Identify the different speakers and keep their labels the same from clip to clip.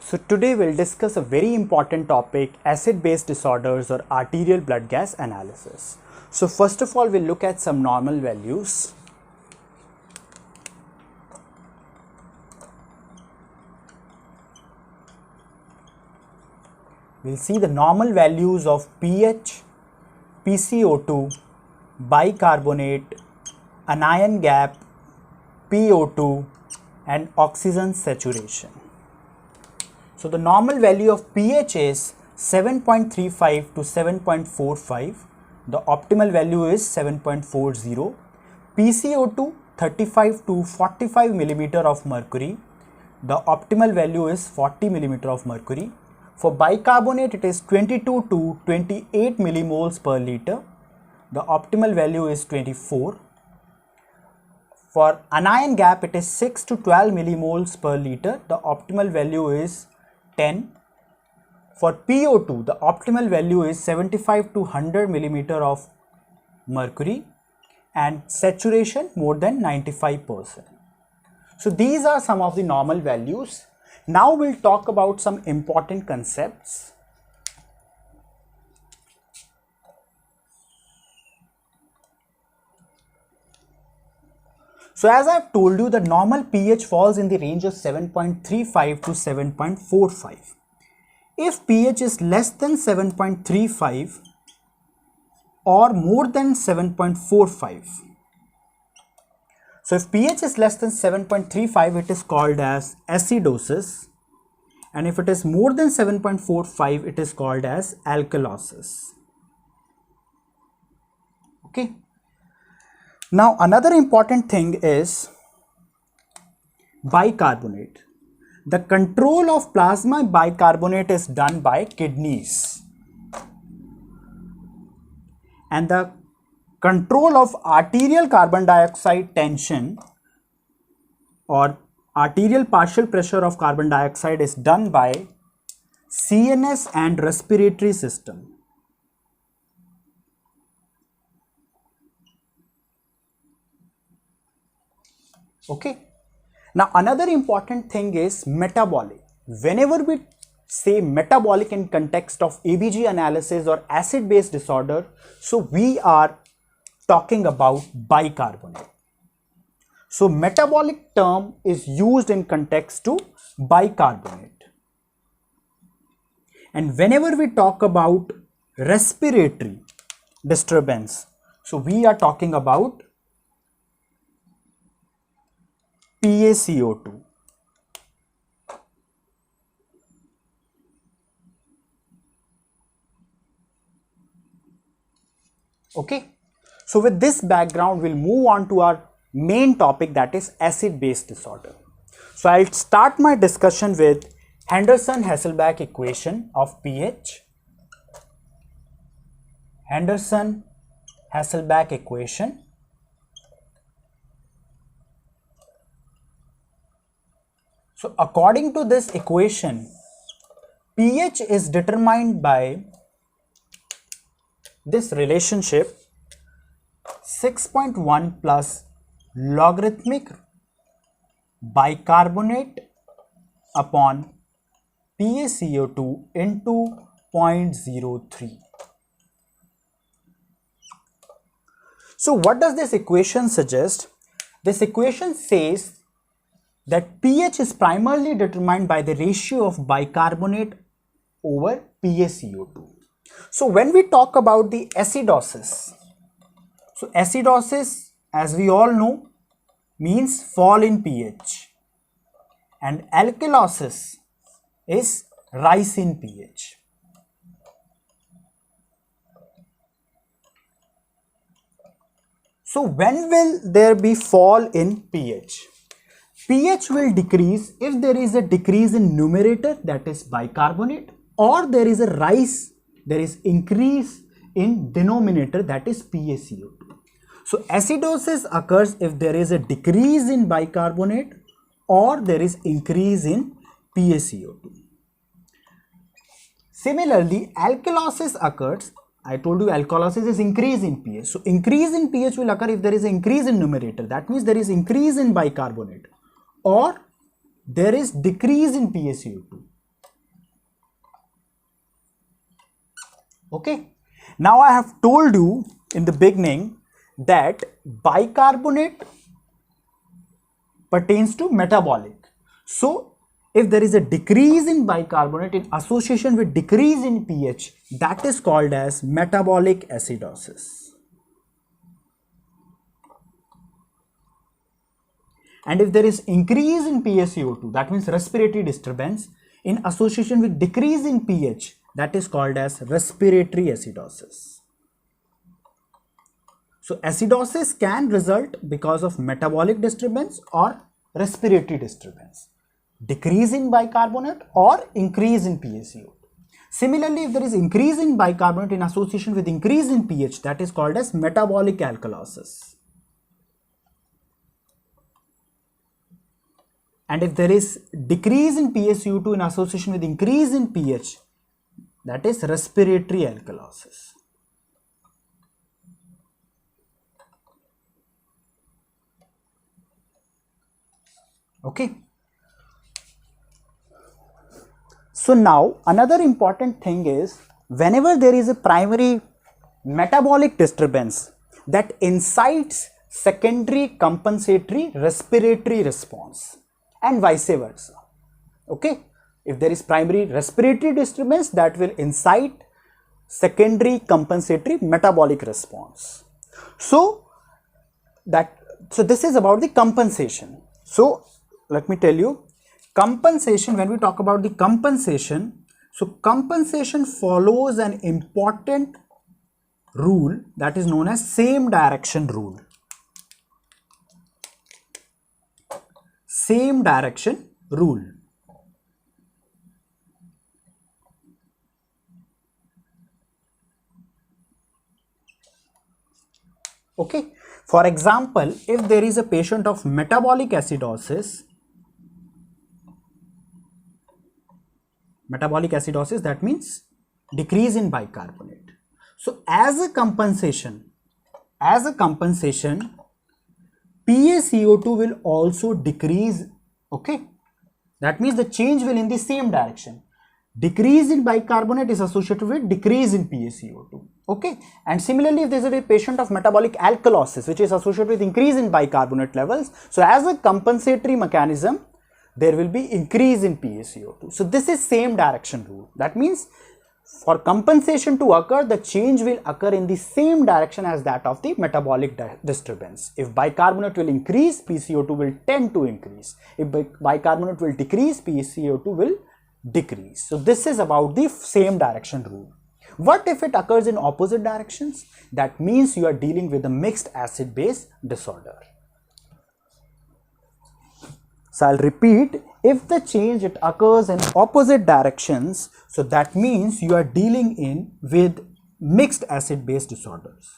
Speaker 1: So today we'll discuss a very important topic, acid-base disorders or arterial blood gas analysis. So first of all, we'll look at some normal values. We'll see the normal values of pH, PCO2, bicarbonate, anion gap, PO2 and oxygen saturation. So the normal value of pH is 7.35 to 7.45. The optimal value is 7.40. PCO2 35 to 45 millimeter of mercury. The optimal value is 40 millimeter of mercury. For bicarbonate it is 22 to 28 millimoles per liter. The optimal value is 24. For anion gap it is 6 to 12 millimoles per liter. The optimal value is 10. For PO2 the optimal value is 75 to 100 millimeter of mercury and saturation more than 95%. So these are some of the normal values. Now we'll talk about some important concepts. So as I've told you, the normal pH falls in the range of 7.35 to 7.45. If pH is less than 7.35 or more than 7.45, so if pH is less than 7.35, it is called as acidosis, and if it is more than 7.45, it is called as alkalosis. Okay. Now another important thing is bicarbonate. The control of plasma bicarbonate is done by kidneys, and the control of arterial carbon dioxide tension or arterial partial pressure of carbon dioxide is done by CNS and respiratory system. Okay. Now another important thing is metabolic. Whenever we say metabolic in context of ABG analysis or acid-base disorder, so we are talking about bicarbonate. So metabolic term is used in context to bicarbonate. And whenever we talk about respiratory disturbance, so we are talking about PaCO2. Okay. So with this background, we'll move on to our main topic, that is acid-base disorder. So I'll start my discussion with Henderson-Hasselbalch equation of pH. Henderson-Hasselbalch equation. So according to this equation, pH is determined by this relationship 6.1 plus logarithmic bicarbonate upon PaCO2 into 0.03. So what does this equation suggest? This equation says that pH is primarily determined by the ratio of bicarbonate over PaCO2. So when we talk about the acidosis, so acidosis, as we all know, means fall in pH, and alkalosis is rise in pH. So when will there be fall in pH? pH will decrease if there is a decrease in numerator, that is bicarbonate, or there is a rise, there is increase in denominator, that is PaCO2. So acidosis occurs if there is a decrease in bicarbonate or there is increase in PaCO2. Similarly, alkalosis occurs, I told you alkalosis is increase in pH. So increase in pH will occur if there is an increase in numerator, that means there is increase in bicarbonate, or there is decrease in PaCO2. Okay. Now I have told you in the beginning that bicarbonate pertains to metabolic. So if there is a decrease in bicarbonate in association with decrease in pH, that is called as metabolic acidosis. And if there is increase in PaCO2, that means respiratory disturbance in association with decrease in pH, that is called as respiratory acidosis. So acidosis can result because of metabolic disturbance or respiratory disturbance, decrease in bicarbonate or increase in PaCO2. Similarly, if there is increase in bicarbonate in association with increase in pH, that is called as metabolic alkalosis. And if there is decrease in PaCO2 in association with increase in pH, that is respiratory alkalosis. Okay. So now another important thing is, whenever there is a primary metabolic disturbance that incites secondary compensatory respiratory response and vice versa. Okay. If there is primary respiratory disturbance, that will incite secondary compensatory metabolic response. So this is about the compensation. So let me tell you, compensation, when we talk about the compensation, so compensation follows an important rule that is known as same direction rule. Same direction rule. Okay. For example, if there is a patient of metabolic acidosis, that means decrease in bicarbonate. So as a compensation, PaCO2 will also decrease. Okay. That means the change will in the same direction. Decrease in bicarbonate is associated with decrease in PaCO2. Okay. And similarly, if there is a patient of metabolic alkalosis, which is associated with increase in bicarbonate levels, so as a compensatory mechanism, there will be increase in PaCO2. So this is same direction rule. That means for compensation to occur, the change will occur in the same direction as that of the metabolic disturbance. If bicarbonate will increase, PaCO2 will tend to increase. If bicarbonate will decrease, PaCO2 will decrease. So this is about the same direction rule. What if it occurs in opposite directions? That means you are dealing with a mixed acid-base disorder. So I'll repeat, if the change it occurs in opposite directions, so that means you are dealing with mixed acid-base disorders.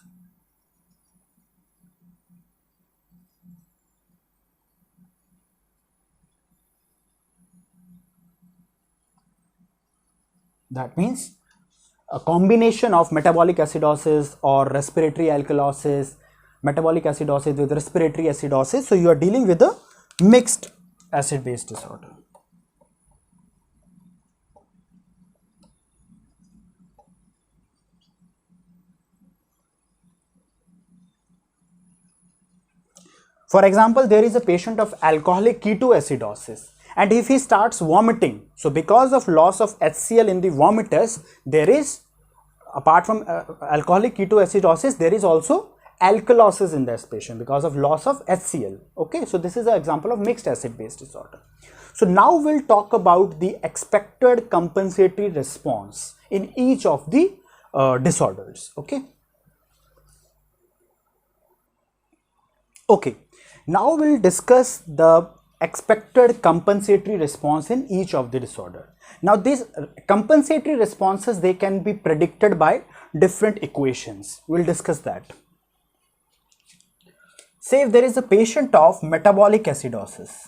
Speaker 1: That means a combination of metabolic acidosis or respiratory alkalosis, metabolic acidosis with respiratory acidosis. So you are dealing with a mixed acid-base disorder. For example, there is a patient of alcoholic ketoacidosis, and if he starts vomiting, so because of loss of HCl in the vomitus, there is, apart from alcoholic ketoacidosis, there is also alkalosis in this patient because of loss of HCl. Okay, so this is an example of mixed acid-base disorder. So now we'll talk about the expected compensatory response in each of the disorders. Okay. Okay, now we'll discuss the expected compensatory response in each of the disorder. Now these compensatory responses, they can be predicted by different equations. We'll discuss that. Say if there is a patient of metabolic acidosis.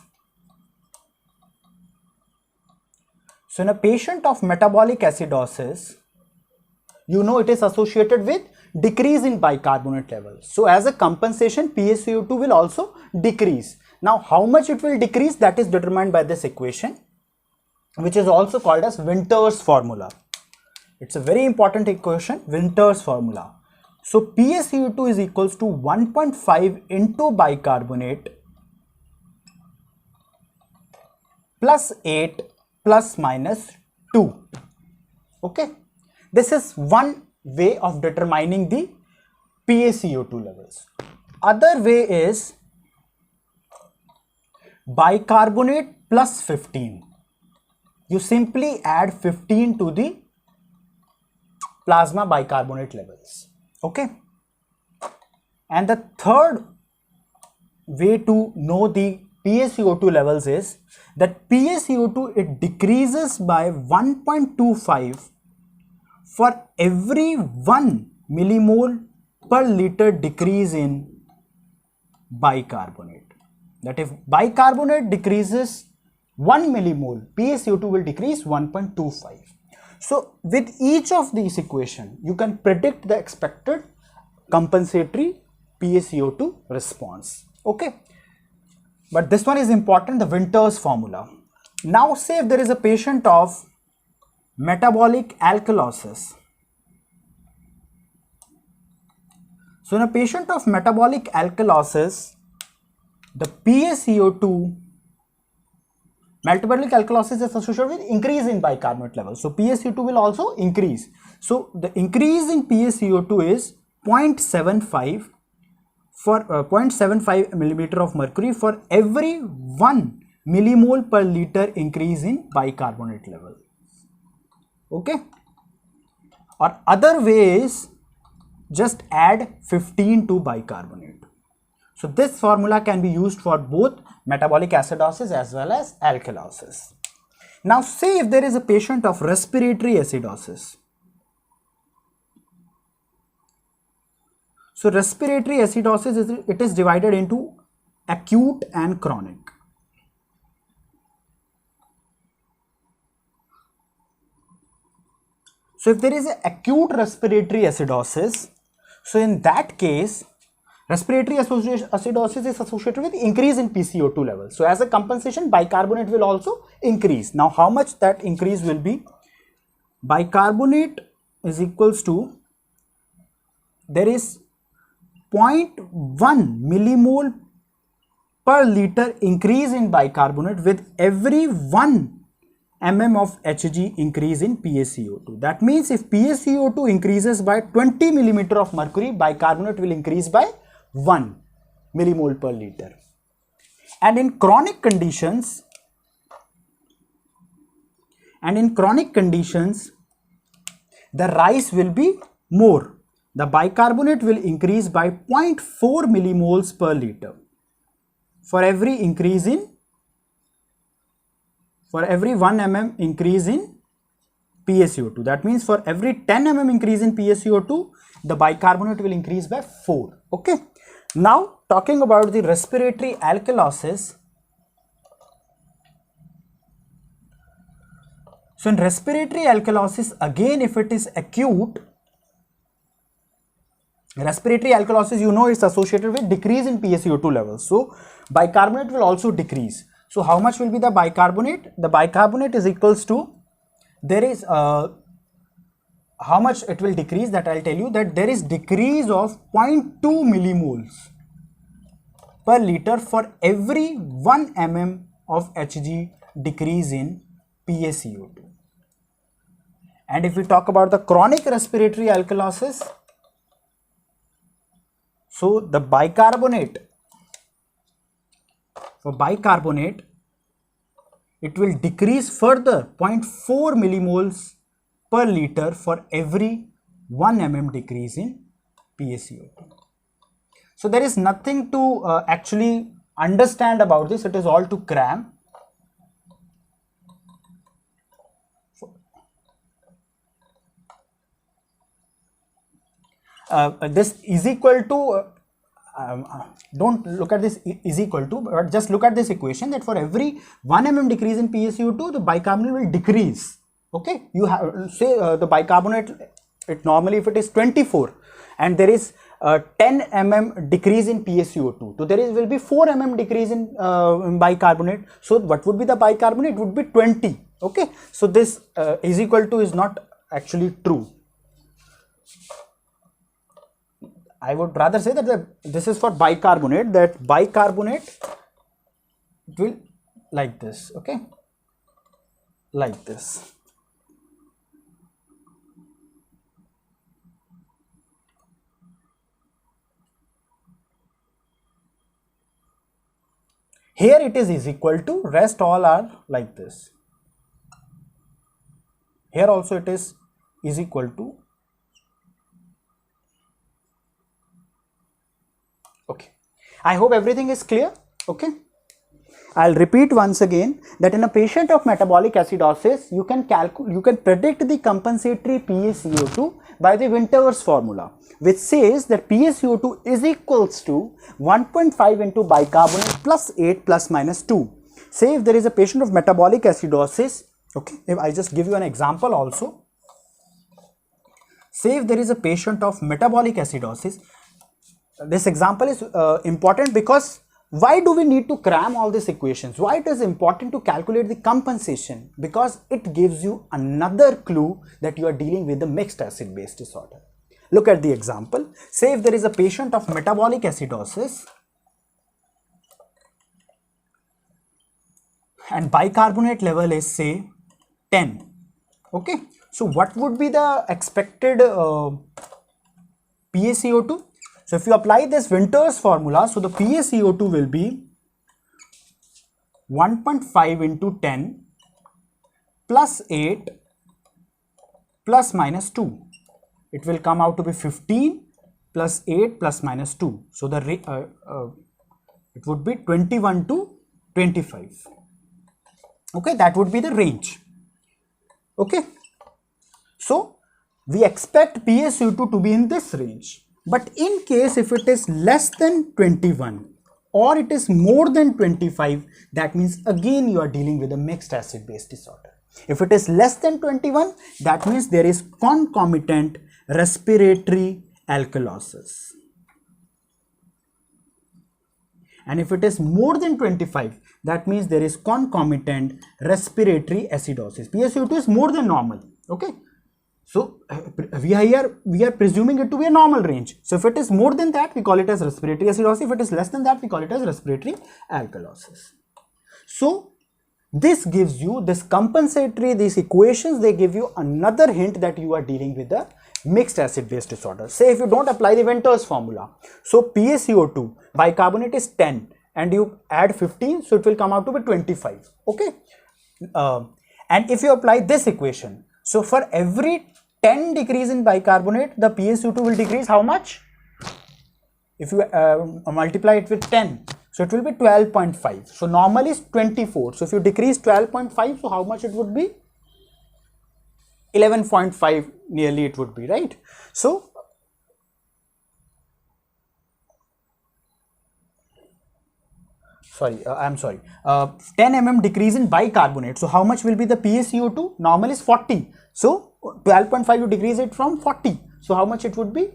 Speaker 1: So in a patient of metabolic acidosis, you know it is associated with decrease in bicarbonate levels. So as a compensation, PaCO2 will also decrease. Now how much it will decrease, that is determined by this equation, which is also called as Winter's formula. It's a very important equation, Winter's formula. So PaCO2 is equals to 1.5 into bicarbonate plus 8 plus minus 2. Okay, this is one way of determining the PaCO2 levels. Other way is bicarbonate plus 15. You simply add 15 to the plasma bicarbonate levels. Okay, and the third way to know the PaCO2 levels is that PaCO2, it decreases by 1.25 for every 1 millimole per liter decrease in bicarbonate. That if bicarbonate decreases 1 millimole, PaCO2 will decrease 1.25. So with each of these equations, you can predict the expected compensatory PaCO2 response. Okay, but this one is important, the Winter's formula. Now say if there is a patient of metabolic alkalosis. So in a patient of metabolic alkalosis, the PaCO2, metabolic alkalosis is associated with increase in bicarbonate level. So PaCO2 will also increase. So the increase in PaCO2 is 0.75 for 0.75 millimeter of mercury for every 1 millimole per liter increase in bicarbonate level. Okay. Or other way is just add 15 to bicarbonate. So this formula can be used for both metabolic acidosis as well as alkalosis. Now say if there is a patient of respiratory acidosis. So respiratory acidosis it is divided into acute and chronic. So if there is an acute respiratory acidosis, so in that case, respiratory acidosis is associated with increase in PaCO2 level. So as a compensation, bicarbonate will also increase. Now how much that increase will be? Bicarbonate is equals to, there is 0.1 millimole per liter increase in bicarbonate with every 1 mm of Hg increase in PaCO2. That means if PaCO2 increases by 20 millimeter of mercury, bicarbonate will increase by 1 millimole per liter. And in chronic conditions, the rise will be more. The bicarbonate will increase by 0.4 millimoles per liter for every increase in, for every 1 mm increase in PaCO2. That means for every 10 mm increase in PaCO2, the bicarbonate will increase by 4. Okay. Now talking about the respiratory alkalosis. So in respiratory alkalosis, again if it is acute, respiratory alkalosis, you know, is associated with decrease in PaCO2 levels. So bicarbonate will also decrease. So how much will be the bicarbonate? The bicarbonate is equals to, there is how much it will decrease, that I will tell you, that there is decrease of 0.2 millimoles per liter for every 1 mm of Hg decrease in PaCO2. And if we talk about the chronic respiratory alkalosis, so the bicarbonate, for bicarbonate, it will decrease further 0.4 millimoles per liter for every 1 mm decrease in PaCO2. So there is nothing to actually understand about this, it is all to cram. This is equal to, don't look at this is equal to, but just look at this equation that for every 1 mm decrease in PaCO2, the bicarbonate will decrease. Okay, you have say the bicarbonate, it normally if it is 24 and there is 10 mm decrease in PaCO2, so there will be 4 mm decrease in bicarbonate. So what would be the bicarbonate? It would be 20. Okay, so this is equal to is not actually true. I would rather say that this is for bicarbonate, that bicarbonate it will like this, okay, like this. Here it is equal to, rest all are like this. Here also it is equal to, okay. I hope everything is clear, okay. I'll repeat once again that in a patient of metabolic acidosis, you can predict the compensatory PaCO2 by the Winters formula, which says that PaCO2 is equals to 1.5 into bicarbonate plus 8 plus minus 2. Say if there is a patient of metabolic acidosis, okay, if I just give you an example also. Say if there is a patient of metabolic acidosis, this example is important because why do we need to cram all these equations? Why it is important to calculate the compensation? Because it gives you another clue that you are dealing with the mixed acid base disorder. Look at the example. Say if there is a patient of metabolic acidosis and bicarbonate level is say 10. Okay. So what would be the expected PaCO2? So if you apply this Winters formula, so the PaCO2 will be 1.5 into 10 plus 8 plus minus 2. It will come out to be 15 plus 8 plus minus 2. So the it would be 21 to 25. Okay, that would be the range. Okay. So we expect PaCO2 to be in this range. But in case if it is less than 21 or it is more than 25, that means again you are dealing with a mixed acid base disorder. If it is less than 21, that means there is concomitant respiratory alkalosis. And if it is more than 25, that means there is concomitant respiratory acidosis. PaCO2 is more than normal, okay. So we are presuming it to be a normal range. So if it is more than that, we call it as respiratory acidosis. If it is less than that, we call it as respiratory alkalosis. So this gives you this compensatory, these equations, they give you another hint that you are dealing with a mixed acid base disorder. Say if you don't apply the Winters formula, so PaCO2 bicarbonate is 10 and you add 15, so it will come out to be 25. Okay. And if you apply this equation, so for every 10 decrease in bicarbonate, the PaCO2 will decrease how much? If you multiply it with 10, so it will be 12.5. So normal is 24. So if you decrease 12.5, so how much it would be? 11.5 nearly it would be, right? So I'm sorry, 10 mm decrease in bicarbonate. So how much will be the PaCO2? Normal is 40. So 12.5 you decrease it from 40. So how much it would be?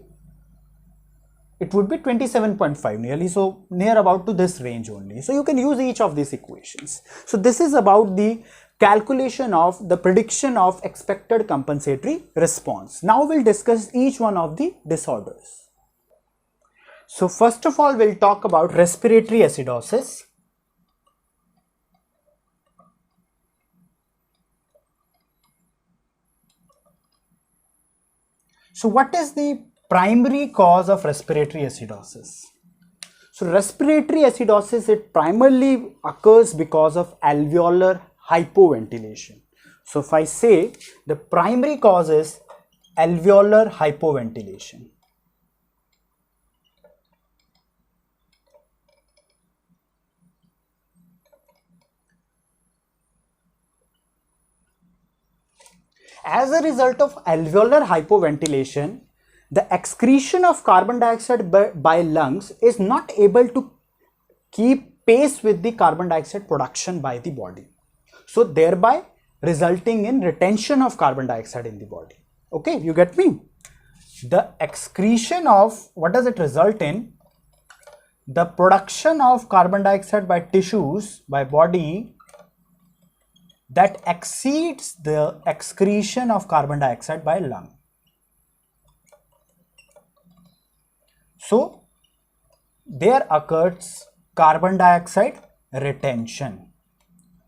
Speaker 1: It would be 27.5 nearly. So near about to this range only. So you can use each of these equations. So this is about the calculation of the prediction of expected compensatory response. Now we'll discuss each one of the disorders. So first of all, we'll talk about respiratory acidosis. So what is the primary cause of respiratory acidosis? So respiratory acidosis, it primarily occurs because of alveolar hypoventilation. So if I say the primary cause is alveolar hypoventilation. As a result of alveolar hypoventilation, the excretion of carbon dioxide by lungs is not able to keep pace with the carbon dioxide production by the body. So thereby resulting in retention of carbon dioxide in the body. Okay, you get me? The excretion of, what does it result in? The production of carbon dioxide by tissues, by body, that exceeds the excretion of carbon dioxide by lung. So there occurs carbon dioxide retention.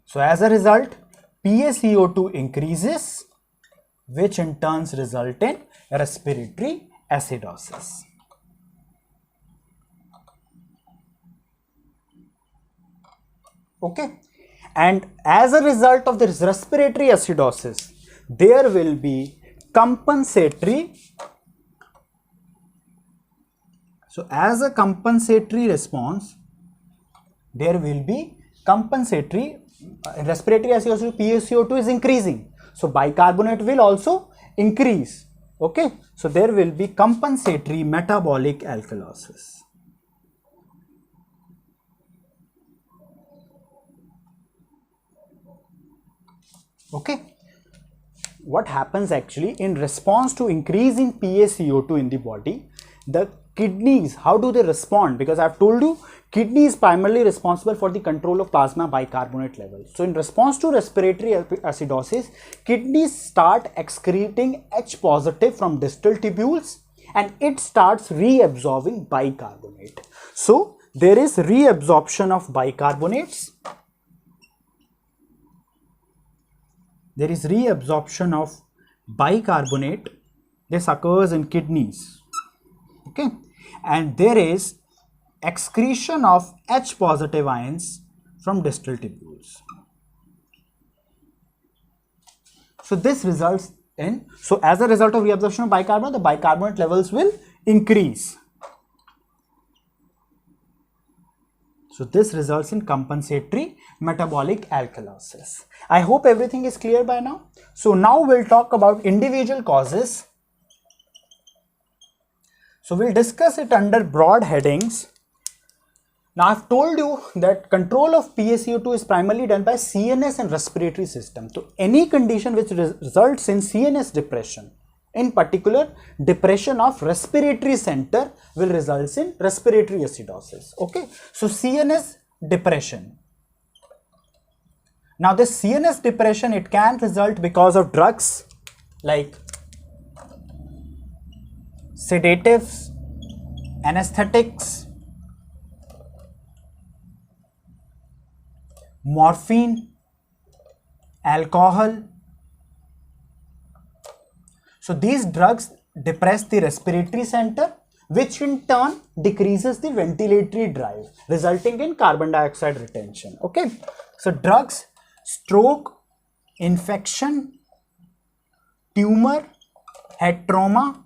Speaker 1: So as a result, PaCO2 increases, which in turn result in respiratory acidosis. Okay, and as a result of this respiratory acidosis, there will be compensatory. So as a compensatory response, there will be compensatory respiratory acidosis. PaCO2 is increasing, so bicarbonate will also increase. Okay, so there will be compensatory metabolic alkalosis. Okay, what happens actually in response to increase in PaCO2 in the body, the kidneys, how do they respond? Because I've told you, kidney is primarily responsible for the control of plasma bicarbonate levels. So in response to respiratory acidosis, kidneys start excreting H positive from distal tubules and it starts reabsorbing bicarbonate. So there is reabsorption of bicarbonates. There is reabsorption of bicarbonate. This occurs in kidneys. Okay, and there is excretion of H positive ions from distal tubules. So this results in, so as a result of reabsorption of bicarbonate, the bicarbonate levels will increase. So this results in compensatory metabolic alkalosis. I hope everything is clear by now. So now we'll talk about individual causes. So we'll discuss it under broad headings. Now I've told you that control of PaCO2 is primarily done by CNS and respiratory system. So any condition which results in CNS depression, in particular depression of respiratory center, will result in respiratory acidosis. Okay, so CNS depression. Now this CNS depression, it can result because of drugs like sedatives, anesthetics, morphine, alcohol. So these drugs depress the respiratory center, which in turn decreases the ventilatory drive, resulting in carbon dioxide retention. Okay, so drugs, stroke, infection, tumor, head trauma.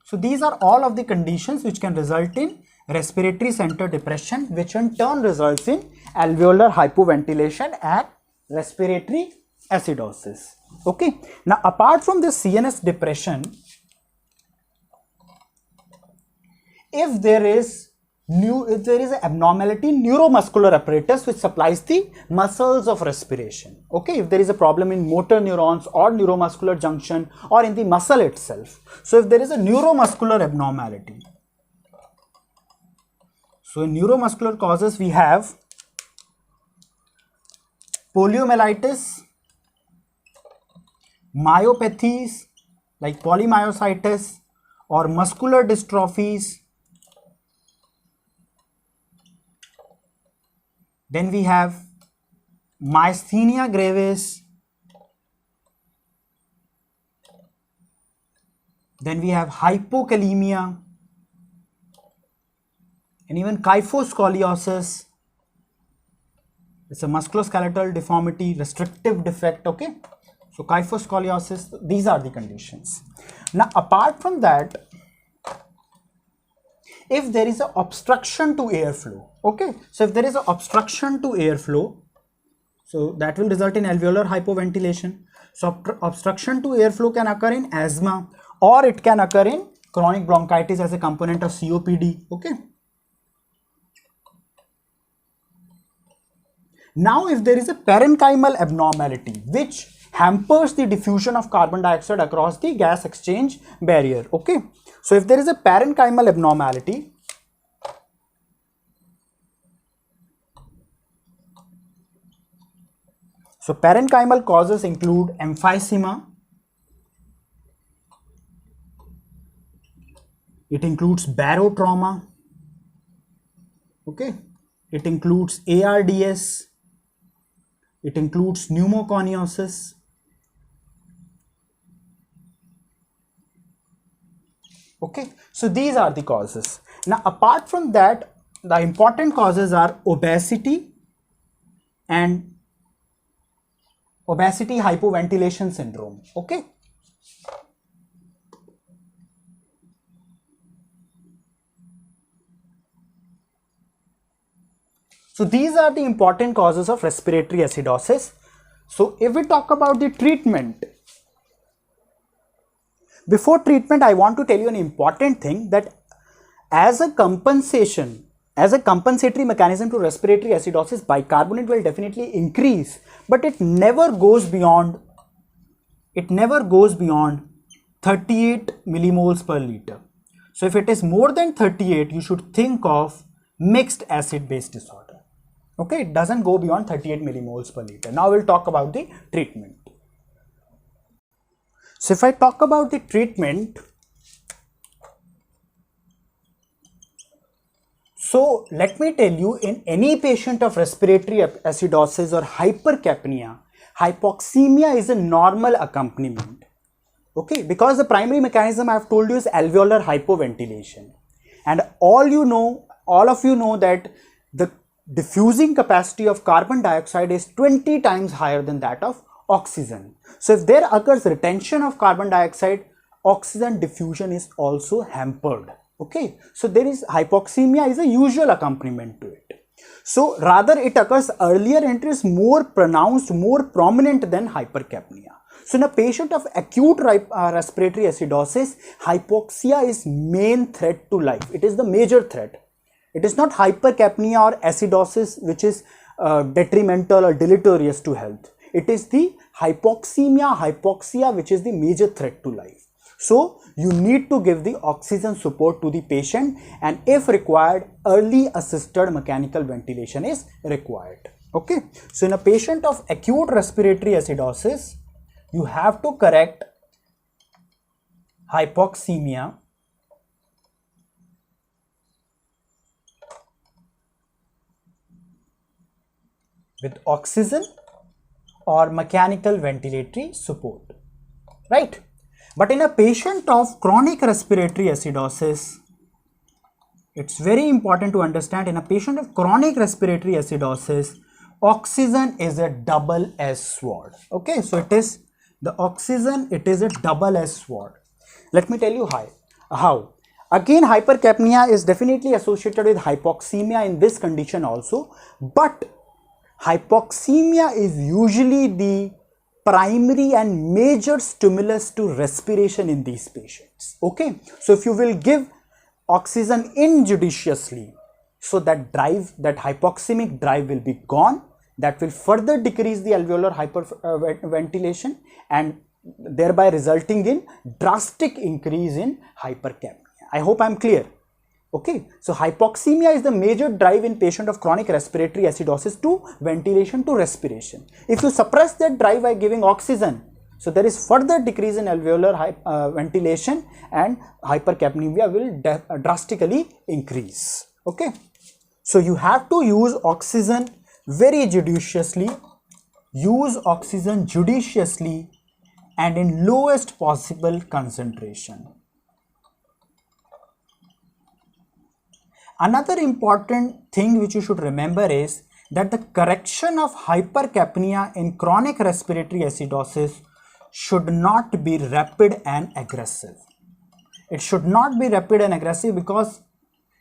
Speaker 1: So these are all of the conditions which can result in respiratory center depression, which in turn results in alveolar hypoventilation and respiratory acidosis. Okay, now apart from this CNS depression, if there is an abnormality in neuromuscular apparatus which supplies the muscles of respiration. Okay, if there is a problem in motor neurons or neuromuscular junction or in the muscle itself. So if there is a neuromuscular abnormality. So in neuromuscular causes we have poliomyelitis, myopathies like polymyositis or muscular dystrophies. Then we have myasthenia gravis. Then we have hypokalemia and even kyphoscoliosis. It's a musculoskeletal deformity, restrictive defect. Okay, so kyphoscoliosis, these are the conditions. Now apart from that, if there is an obstruction to airflow, okay, so if there is an obstruction to airflow, so that will result in alveolar hypoventilation. So obstruction to airflow can occur in asthma or it can occur in chronic bronchitis as a component of COPD. Okay. Now if there is a parenchymal abnormality which hampers the diffusion of carbon dioxide across the gas exchange barrier. Okay, so if there is a parenchymal abnormality, So parenchymal causes include emphysema, it includes barotrauma, okay, it includes ARDS, it includes pneumoconiosis, okay. So these are the causes. Now apart from that, the important causes are obesity and obesity hypoventilation syndrome, okay. So these are the important causes of respiratory acidosis. So if we talk about the treatment, before treatment I want to tell you an important thing, that as a compensation, as a compensatory mechanism to respiratory acidosis, bicarbonate will definitely increase, but it never goes beyond 38 millimoles per liter. So if it is more than 38, you should think of mixed acid base disorder. Okay, it doesn't go beyond 38 millimoles per liter. Now we'll talk about the treatment. So if I talk about the treatment, so let me tell you, in any patient of respiratory acidosis or hypercapnia, hypoxemia is a normal accompaniment. Okay, because the primary mechanism I have told you is alveolar hypoventilation, and all of you know that the diffusing capacity of carbon dioxide is 20 times higher than that of oxygen. So if there occurs retention of carbon dioxide, oxygen diffusion is also hampered. Okay, so there is hypoxemia is a usual accompaniment to it. So rather it occurs earlier and it is more pronounced, more prominent than hypercapnia. So in a patient of acute respiratory acidosis, hypoxia is main threat to life. It is the major threat. It is not hypercapnia or acidosis which is detrimental or deleterious to health. It is the hypoxia which is the major threat to life. So you need to give the oxygen support to the patient, and if required, early assisted mechanical ventilation is required. Okay. So in a patient of acute respiratory acidosis, you have to correct hypoxemia with oxygen or mechanical ventilatory support, right? But in a patient of chronic respiratory acidosis, it's very important to understand, in a patient of chronic respiratory acidosis, oxygen is a double S word. Okay, so it is the oxygen, it is a double S word. Let me tell you how. Again, hypercapnia is definitely associated with hypoxemia in this condition also, but hypoxemia is usually the primary and major stimulus to respiration in these patients. Okay, so if you will give oxygen injudiciously, so that hypoxemic drive will be gone, that will further decrease the alveolar hyperventilation and thereby resulting in drastic increase in hypercapnia. I hope I am clear. Okay, so hypoxemia is the major drive in patient of chronic respiratory acidosis to ventilation to respiration. If you suppress that drive by giving oxygen, so there is further decrease in alveolar ventilation and hypercapnia will drastically increase. Okay, so you have to use oxygen very judiciously, use oxygen judiciously and in lowest possible concentration. Another important thing which you should remember is that the correction of hypercapnia in chronic respiratory acidosis should not be rapid and aggressive. It should not be rapid and aggressive because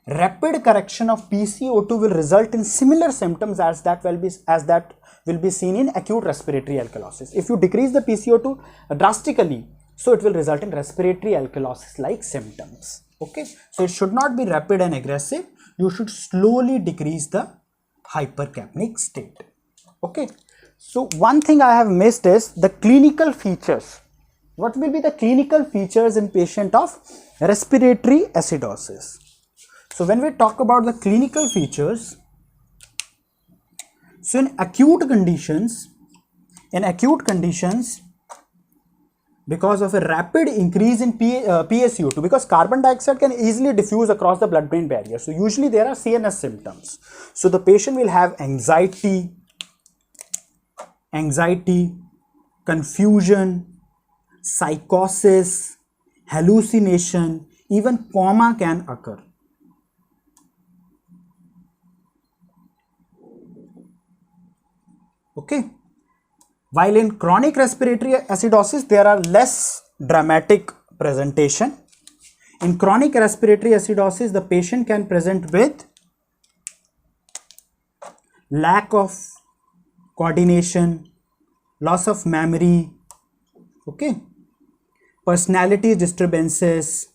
Speaker 1: rapid correction of PCO2 will result in similar symptoms as that will be seen in acute respiratory alkalosis. If you decrease the PCO2 drastically, so it will result in respiratory alkalosis like symptoms. Okay, so it should not be rapid and aggressive. You should slowly decrease the hypercapnic state. Okay, so one thing I have missed is the clinical features. What will be the clinical features in patient of respiratory acidosis? So when we talk about the clinical features, so in acute conditions, In acute conditions, because of a rapid increase in PaCO2, because carbon dioxide can easily diffuse across the blood-brain barrier. So usually there are CNS symptoms. So the patient will have anxiety, confusion, psychosis, hallucination, even coma can occur. Okay. While in chronic respiratory acidosis, there are less dramatic presentation. In chronic respiratory acidosis, the patient can present with lack of coordination, loss of memory, okay, personality disturbances,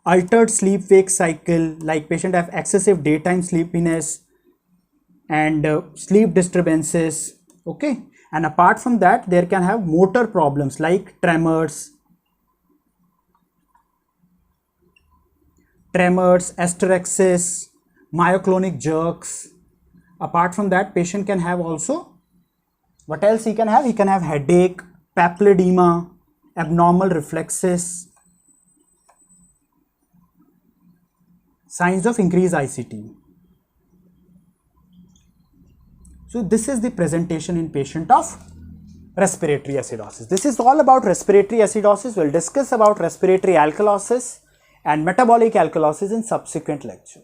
Speaker 1: altered sleep-wake cycle, like patient have excessive daytime sleepiness, and sleep disturbances, okay. And apart from that, there can have motor problems like tremors, hysterexis, myoclonic jerks. Apart from that, patient can have also, what else he can have? He can have headache, papilledema, abnormal reflexes, signs of increased ICT. So this is the presentation in patient of respiratory acidosis. This is all about respiratory acidosis. We'll discuss about respiratory alkalosis and metabolic alkalosis in subsequent lecture.